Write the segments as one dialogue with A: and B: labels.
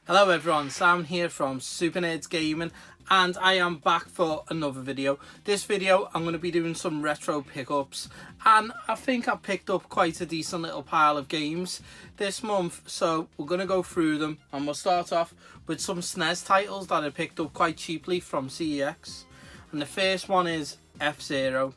A: Hello everyone, Sam here from Super Nerds Gaming, and I am back for another video. This video I'm going to be doing some retro pickups, and I think I picked up quite a decent little pile of games this month, so we're going to go through them, and we'll start off with some SNES titles that I picked up quite cheaply from CEX. And the first one is F-Zero.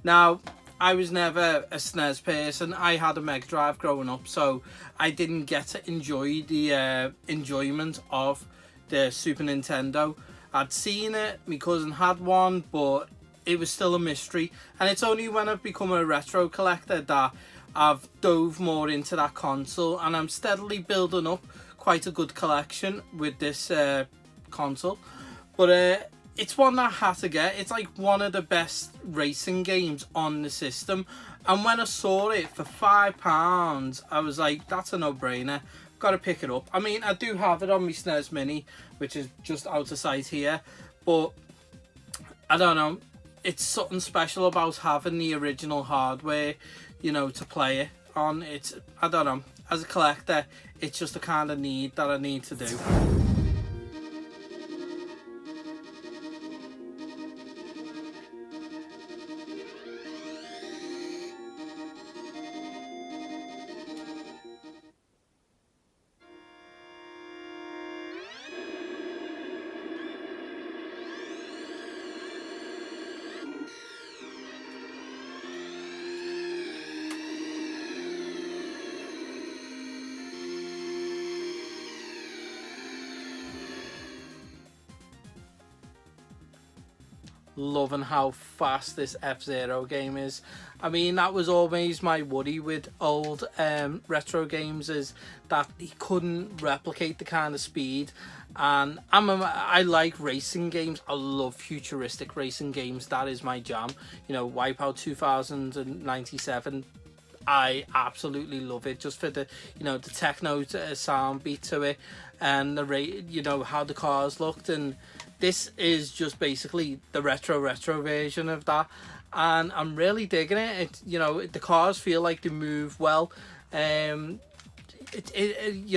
A: Now, I was never a SNES person. I had a megadrive growing up, so I didn't get to enjoy the enjoyment of the Super Nintendo. I'd seen it, my cousin had one, but it was still a mystery. And it's only when I've become a retro collector that I've dove more into that console, and I'm steadily building up quite a good collection with this console. But it's one that I had to get. It's like one of the best racing games on the system. And when I saw it for £5, I was like, that's a no-brainer. Got to pick it up. I mean, I do have it on my SNES Mini, which is just out of sight here. But, I don't know. It's something special about having the original hardware, you know, to play it on. I don't know. As a collector, it's just the kind of need that I need to do. Loving how fast this F-Zero game is. I mean, that was always my worry with old retro games, is that he couldn't replicate the kind of speed. And I like racing games. I love futuristic racing games. That is my jam. You know, Wipeout 2097. I absolutely love it, just for the, you know, the techno sound beat to it, and you know, how the cars looked. And this is just basically the retro version of that, and I'm really digging it. You know, the cars feel like they move well. You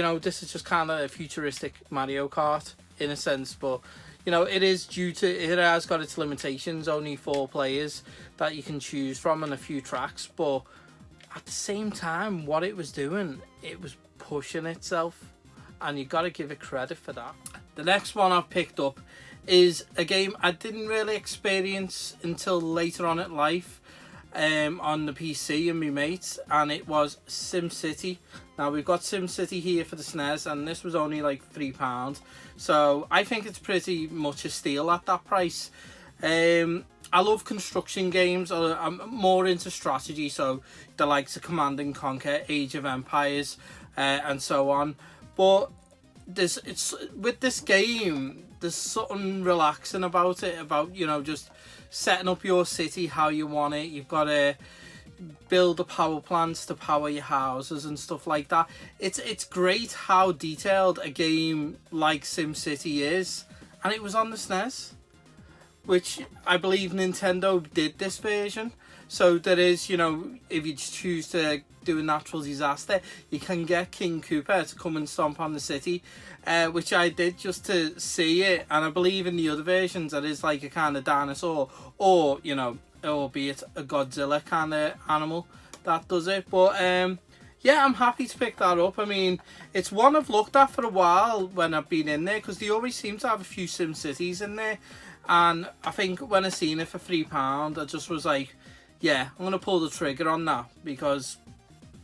A: know, this is just kind of a futuristic Mario Kart in a sense, but you know, it has got its limitations. Only 4 players that you can choose from and a few tracks, but at the same time, what it was doing, it was pushing itself, and you got to give it credit for that. The next one I've picked up is a game I didn't really experience until later on in life on the PC and my mates, and it was SimCity. Now, we've got SimCity here for the SNES, and this was only like £3, so I think it's pretty much a steal at that price. I love construction games. I'm more into strategy, so the likes of Command and Conquer, Age of Empires, and so on. But with this game, there's something relaxing about it, about, you know, just setting up your city how you want it. You've got to build the power plants to power your houses and stuff like that. It's great how detailed a game like SimCity is, and it was on the SNES, which I believe Nintendo did this version. So there is, you know, if you choose to do a natural disaster, you can get King Koopa to come and stomp on the city, which I did just to see it. And I believe in the other versions that is like a kind of dinosaur, or, you know, albeit a Godzilla kind of animal that does it. But yeah, I'm happy to pick that up. I mean, it's one I've looked at for a while when I've been in there, because they always seem to have a few Sim Cities in there. And I think when I seen it for £3, I just was like, yeah, I'm going to pull the trigger on that, because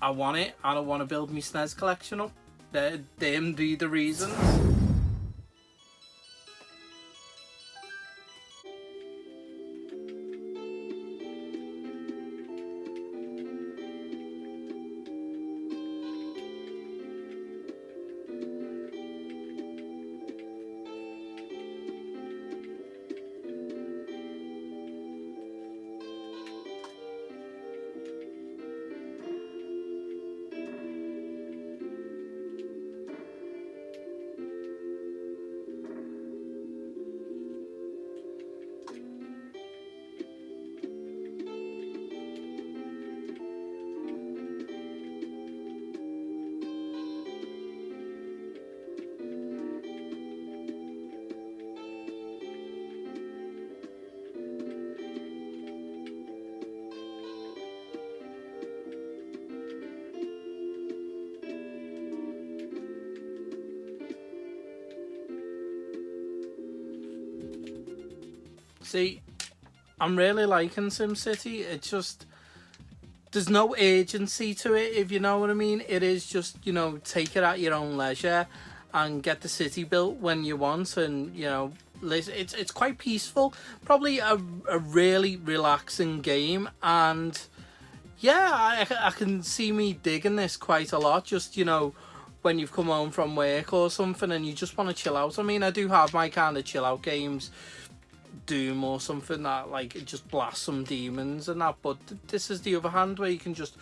A: I want it. I don't want to build my SNES collection up. Them be the reasons. See, I'm really liking SimCity. It's just, there's no agency to it, if you know what I mean. It is just, you know, take it at your own leisure and get the city built when you want, and, you know, it's quite peaceful. Probably a really relaxing game, and yeah, I can see me digging this quite a lot. Just, you know, when you've come home from work or something and you just want to chill out. I mean, I do have my kind of chill out games, Doom or something that, like, it just blasts some demons and that, but this is the other hand where you can just,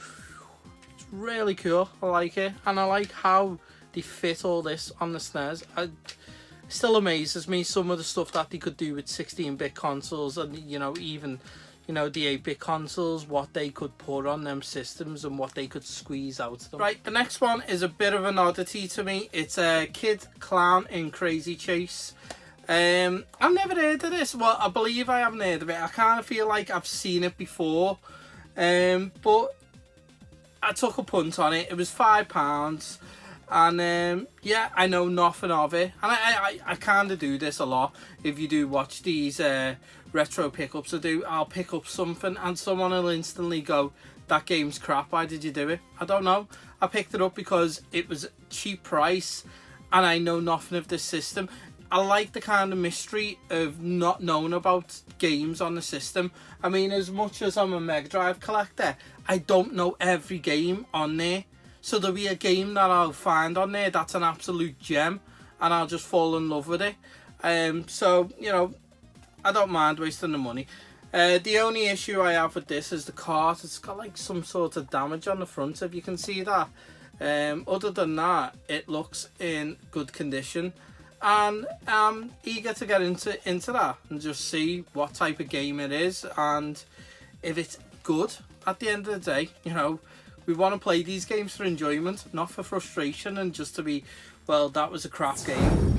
A: it's really cool. I like it, and I like how they fit all this on the SNES. It still amazes me some of the stuff that they could do with 16-bit consoles, and, you know, even, you know, the 8-bit consoles, what they could put on them systems and what they could squeeze out of them. Right, the next one is a bit of an oddity to me. It's a Kid Clown in Crazy Chase. I've never heard of this. Well, I believe I haven't heard of it. I kind of feel like I've seen it before, but I took a punt on it. It was £5, and yeah, I know nothing of it, and I kind of do this a lot. If you do watch these retro pickups I'll pick up something and someone will instantly go, that game's crap, why did you do it? I don't know. I picked it up because it was a cheap price and I know nothing of this system. I like the kind of mystery of not knowing about games on the system. I mean, as much as I'm a megadrive collector, I don't know every game on there. So there'll be a game that I'll find on there that's an absolute gem and I'll just fall in love with it. So, you know, I don't mind wasting the money. The only issue I have with this is the cart. It's got like some sort of damage on the front, if you can see that. Other than that, it looks in good condition. And I'm eager to get into that and just see what type of game it is, and if it's good. At the end of the day, you know, we want to play these games for enjoyment, not for frustration and just to be, well, that was a crap game.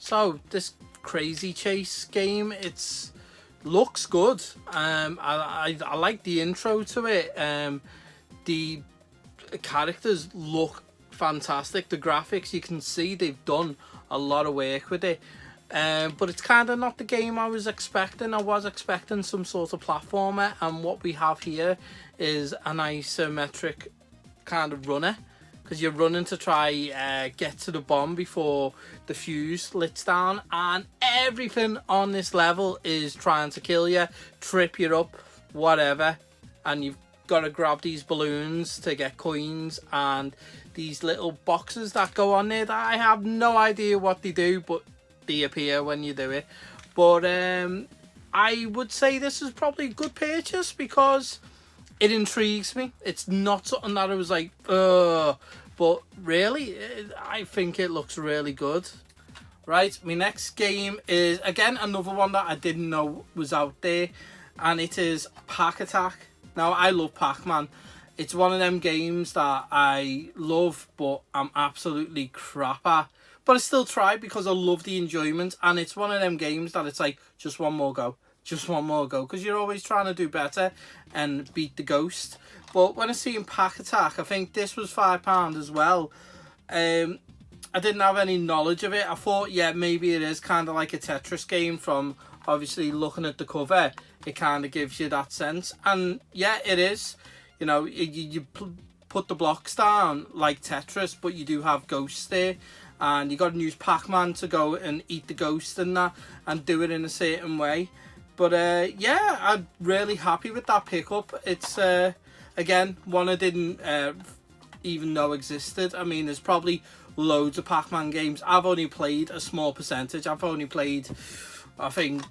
A: So this Crazy Chase game, it's looks good. I like the intro to it. The characters look fantastic. The graphics, you can see they've done a lot of work with it. But it's kind of not the game I was expecting. I was expecting some sort of platformer, and what we have here is an isometric kind of runner, because you're running to try get to the bomb before the fuse lits down, and everything on this level is trying to kill you, trip you up, whatever, and you've got to grab these balloons to get coins and these little boxes that go on there that I have no idea what they do, but they appear when you do it. But I would say this is probably a good purchase because it intrigues me. It's not something that I was like, ugh, but really, I think it looks really good. Right, my next game is, again, another one that I didn't know was out there, and it is Pack Attack. Now, I love Pac-Man. It's one of them games that I love, but I'm absolutely crap at. But I still try because I love the enjoyment, and it's one of them games that it's like, just one more go. just one more go, because you're always trying to do better and beat the ghost. But when I seen Pack Attack, I think this was £5 as well. I didn't have any knowledge of it. I thought, yeah, maybe it is kind of like a Tetris game. From obviously looking at the cover, it kind of gives you that sense. And yeah, it is. You know, you put the blocks down like Tetris, but you do have ghosts there. And you got to use Pac-Man to go and eat the ghost and that, and do it in a certain way. But yeah, I'm really happy with that pickup. It's, again, one I didn't even know existed. I mean, there's probably loads of Pac-Man games. I've only played a small percentage. I've only played, I think,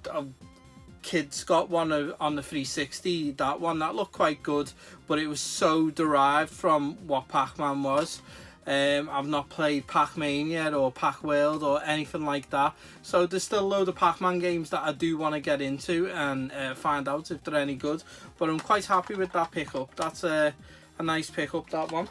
A: kids got one on the 360. That one, that looked quite good, but it was so derived from what Pac-Man was. I've not played Pac-Mania or Pac-World or anything like that. So there's still a load of Pac-Man games that I do want to get into and find out if they're any good. But I'm quite happy with that pickup. That's a nice pickup, that one.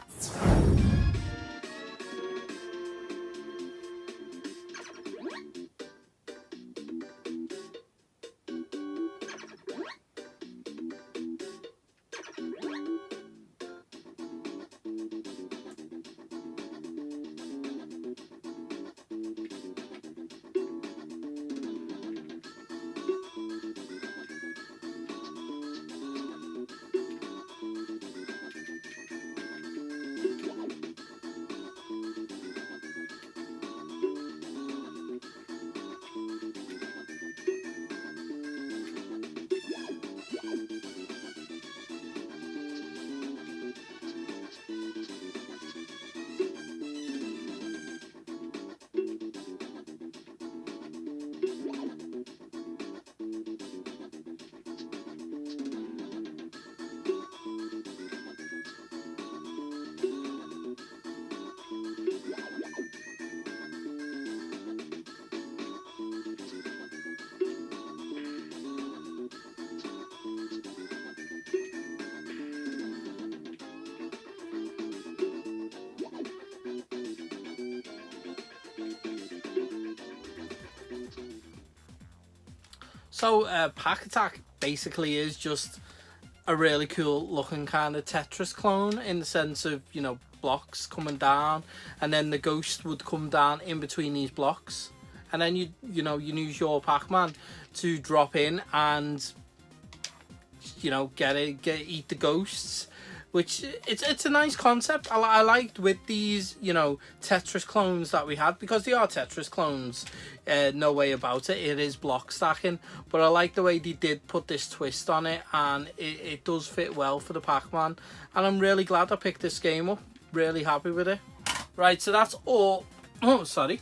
A: So Pack Attack basically is just a really cool looking kind of Tetris clone, in the sense of, you know, blocks coming down, and then the ghost would come down in between these blocks, and then you use your Pac-Man to drop in and, you know, eat the ghosts. Which it's a nice concept. I liked with these, you know, Tetris clones that we had, because they are Tetris clones, no way about it. It is block stacking, but I like the way they did put this twist on it, and it does fit well for the Pac-Man. And I'm really glad I picked this game up. Really happy with it. Right, so that's all. Oh, sorry.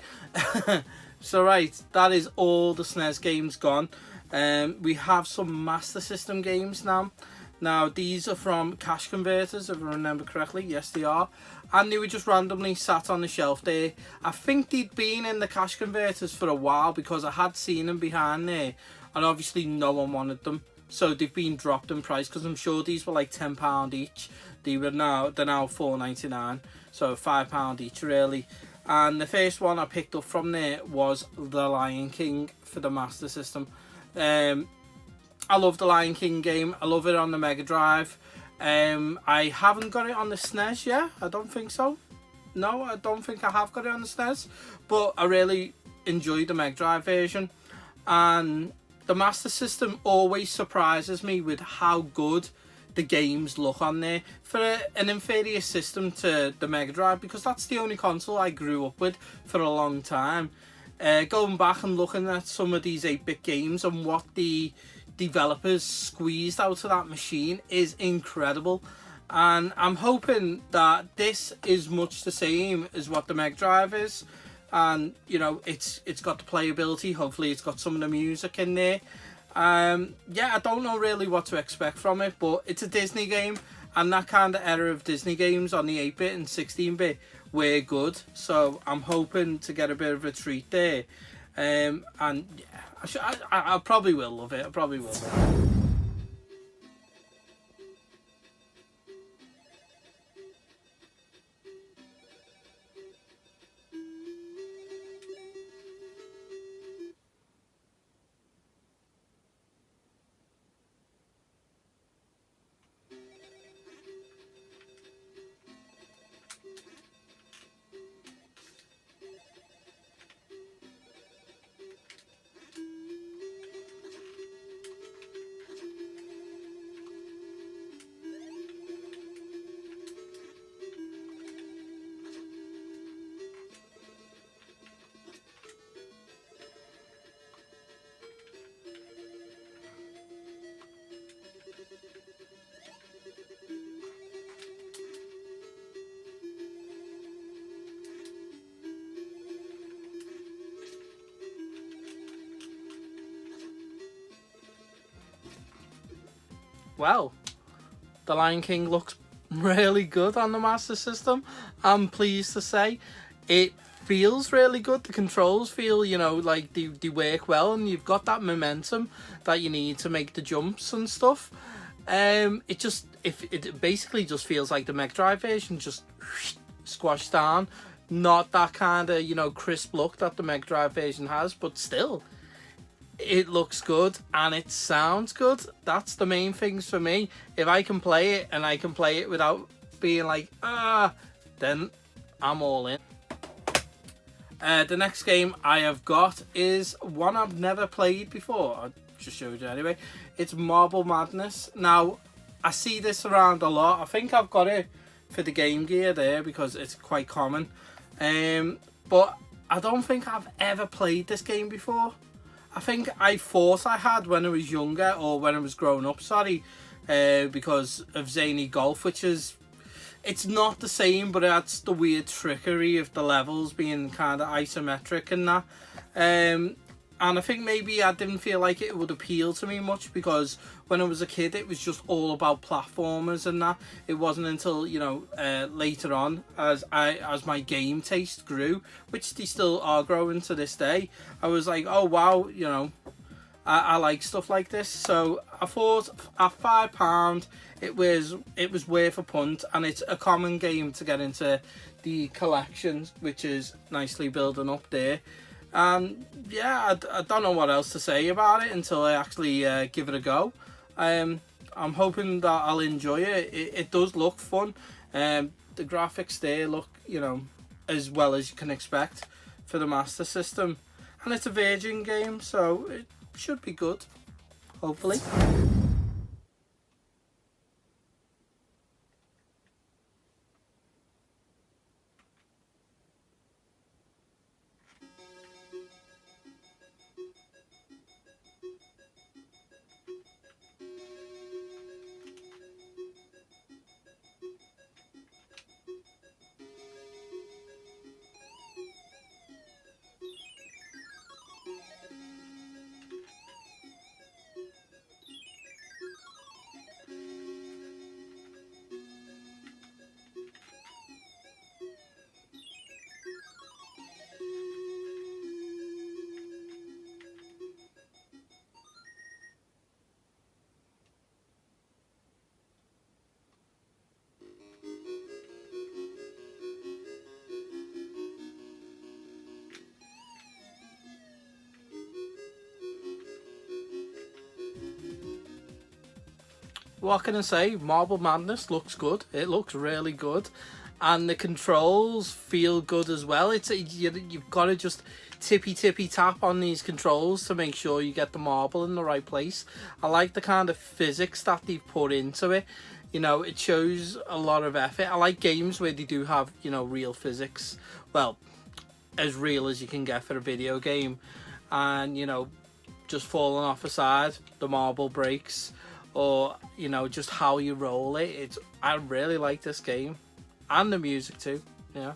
A: So right, that is all the SNES games gone. We have some Master System games now. Now, these are from cash converters, if I remember correctly. Yes, they are. And they were just randomly sat on the shelf there. I think they'd been in the cash converters for a while, because I had seen them behind there. And obviously no one wanted them. So they've been dropped in price, because I'm sure these were like £10 each. They're now £4.99. So £5 each, really. And the first one I picked up from there was The Lion King for the Master System. I love the Lion King game. I love it on the Mega Drive. I haven't got it on the SNES yet. I don't think so. No, I don't think I have got it on the SNES. But I really enjoyed the Mega Drive version. And the Master System always surprises me with how good the games look on there. For an inferior system to the Mega Drive, because that's the only console I grew up with for a long time. Going back and looking at some of these 8-bit games and what the developers squeezed out of that machine is incredible, and I'm hoping that this is much the same as what the Mega Drive is. And you know, it's got the playability. Hopefully it's got some of the music in there. Yeah, I don't know really what to expect from it, but it's a Disney game, and that kind of era of Disney games on the 8-bit and 16-bit were good, so I'm hoping to get a bit of a treat there. And yeah, I probably will love it. I probably will. well, The Lion King looks really good on the Master System. I'm pleased to say it feels really good. The controls feel, you know, like they work well, and you've got that momentum that you need to make the jumps and stuff. It basically just feels like the Mega Drive version, just squashed down. Not that kind of, you know, crisp look that the Mega Drive version has, but still, it looks good and it sounds good. That's the main things for me. If I can play it and I can play it without being like, then I'm all in. The next game I have got is one I've never played before. I just showed you anyway. It's Marble Madness. Now, I see this around a lot. I think I've got it for the Game Gear there because it's quite common. But I don't think I've ever played this game before. I think I thought I had when I was younger, or when I was growing up, sorry, because of Zany Golf, which is, it's not the same, but that's the weird trickery of the levels being kind of isometric and that. And I think maybe I didn't feel like it would appeal to me much, because when I was a kid it was just all about platformers and that. It wasn't until, you know, later on, as my game taste grew, which they still are growing to this day, I was like, oh wow, you know, I like stuff like this. So I thought at £5 it was worth a punt, and it's a common game to get into the collections, which is nicely building up there. And yeah, I don't know what else to say about it until I actually give it a go. I'm hoping that I'll enjoy it. It does look fun. The graphics there look, you know, as well as you can expect for the Master System. And it's a Virgin game, so it should be good, hopefully. What can I say? Marble Madness looks good. It looks really good, and the controls feel good as well. You've got to just tippy tap on these controls to make sure you get the marble in the right place. I like the kind of physics that they've put into it. You know, it shows a lot of effort. I like games where they do have, you know, real physics. Well, as real as you can get for a video game. And, you know, just falling off a side, the marble breaks, or, you know, just how you roll it. I really like this game, and the music too. Yeah.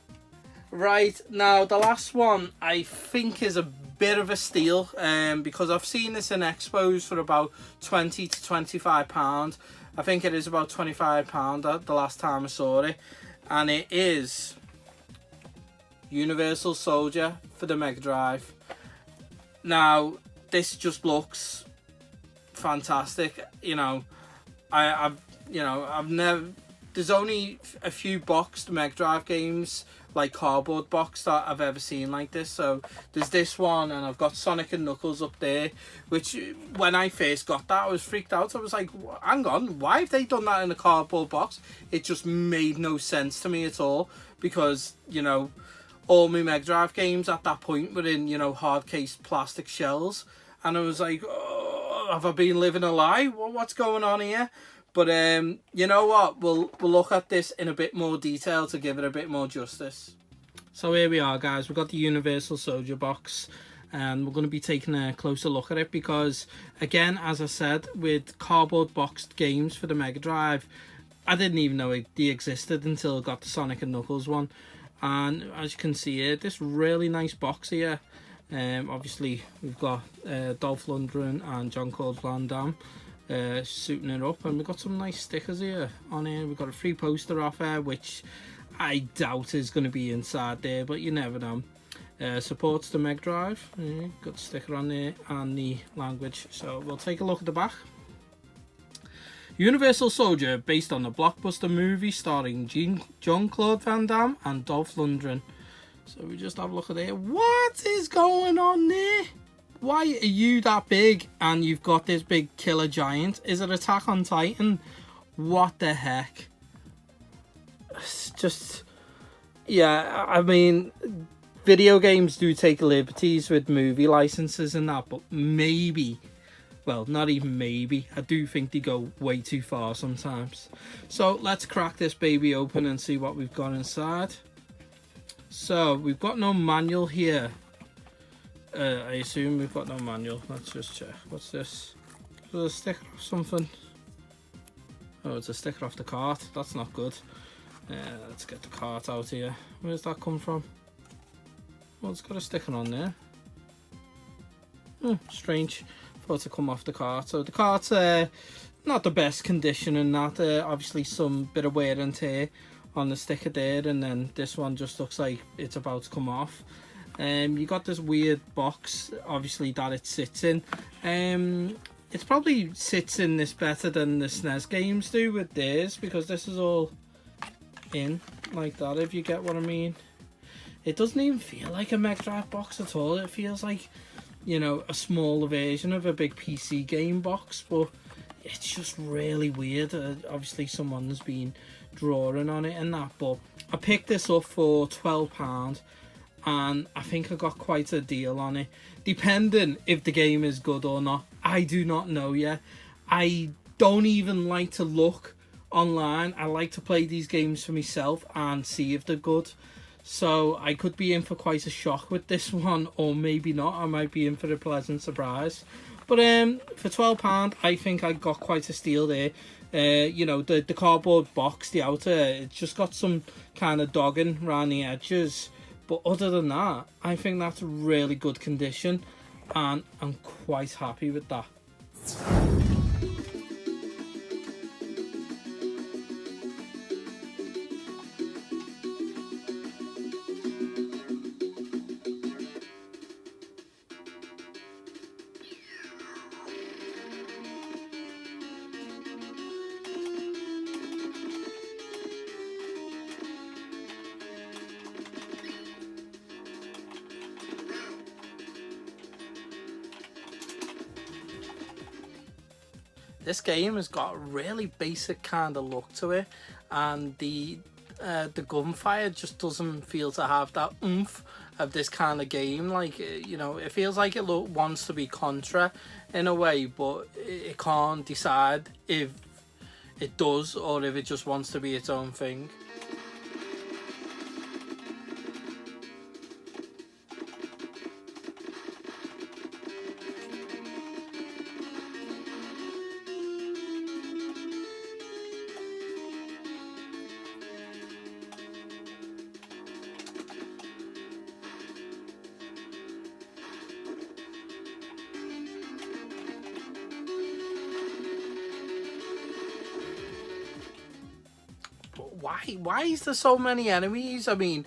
A: Right, now the last one I think is a bit of a steal, because I've seen this in expos for about £20 to £25. I think it is about £25 the last time I saw it, and it is Universal Soldier for the Mega Drive. Now this just looks fantastic. You know, I've never, there's only a few boxed Mega Drive games, like cardboard box, that I've ever seen like this. So there's this one, and I've got Sonic and Knuckles up there, which when I first got that I was freaked out. I was like, hang on, why have they done that in a cardboard box? It just made no sense to me at all, because, you know, all my Mega Drive games at that point were in, you know, hard case plastic shells, and I was like, oh, have I been living a lie? What's going on here? But you know what, we'll look at this in a bit more detail to give it a bit more justice. So here we are, guys. We've got the Universal Soldier box, and we're going to be taking a closer look at it, because again, as I said, with cardboard boxed games for the Mega Drive, I didn't even know they existed until I got the Sonic and Knuckles one. And as you can see here, this really nice box here. Obviously we've got Dolph Lundgren and Jean-Claude Van Damme suiting it up. And we've got some nice stickers here on here. We've got a free poster off here, which I doubt is going to be inside there, but you never know. Supports the megadrive. Got the sticker on there and the language. So we'll take a look at the back. Universal Soldier, based on the blockbuster movie starring Jean-Claude Van Damme and Dolph Lundgren. So we just have a look at it. What is going on there? Why are you that big and you've got this big killer giant? Is it Attack on Titan? What the heck? It's just... yeah, I mean, video games do take liberties with movie licenses and that, but maybe... well, not even maybe. I do think they go way too far sometimes. So let's crack this baby open and see what we've got inside. So we've got no manual here. I assume we've got no manual. Let's just check. What's this? Is it a sticker or something? Oh, it's a sticker off the cart. That's not good. Let's get the cart out here. Where's that come from? Well, it's got a sticker on there. Strange. To come off the cart. So the cart's not the best condition and that. Obviously some bit of wear and tear on the sticker there, and then this one just looks like it's about to come off. You got this weird box obviously that it sits in. It probably sits in this better than the SNES games do with theirs, because this is all in like that, if you get what I mean. It doesn't even feel like a Mega Drive box at all. It feels like, you know, a smaller version of a big PC game box, but it's just really weird. Obviously someone's been drawing on it and that, but I picked this up for £12 and I think I got quite a deal on it, depending if the game is good or not. I do not know yet. I don't even like to look online. I like to play these games for myself and see if they're good. So I could be in for quite a shock with this one, or maybe not. I might be in for a pleasant surprise. But for £12, I think I got quite a steal there. You know, the cardboard box, the outer, it's just got some kind of dogging around the edges. But other than that, I think that's really good condition, and I'm quite happy with that. This game has got a really basic kind of look to it, and the gunfire just doesn't feel to have that oomph of this kind of game. Like, you know, it feels like it wants to be Contra in a way, but it can't decide if it does or if it just wants to be its own thing. Why is there so many enemies? I mean,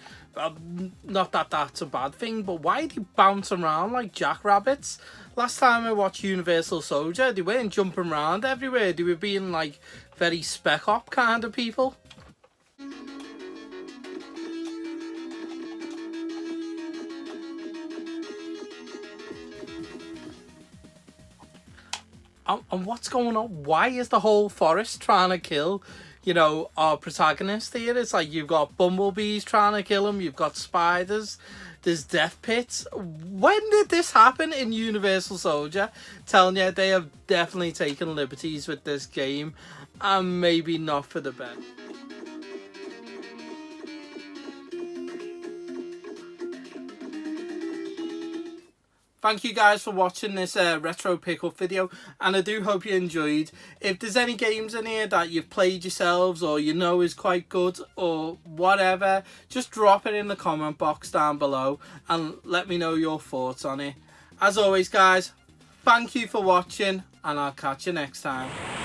A: not that that's a bad thing, but why do they bounce around like jackrabbits? Last time I watched Universal Soldier, they weren't jumping around everywhere. They were being like very Spec Op kind of people. And what's going on? Why is the whole forest trying to kill, you know, our protagonist here? It's like you've got bumblebees trying to kill him, you've got spiders, there's death pits. When did this happen in Universal Soldier? Telling you, they have definitely taken liberties with this game, and maybe not for the best. Thank you guys for watching this retro pickup video, and I do hope you enjoyed. If there's any games in here that you've played yourselves or you know is quite good or whatever, just drop it in the comment box down below and let me know your thoughts on it. As always guys, thank you for watching, and I'll catch you next time.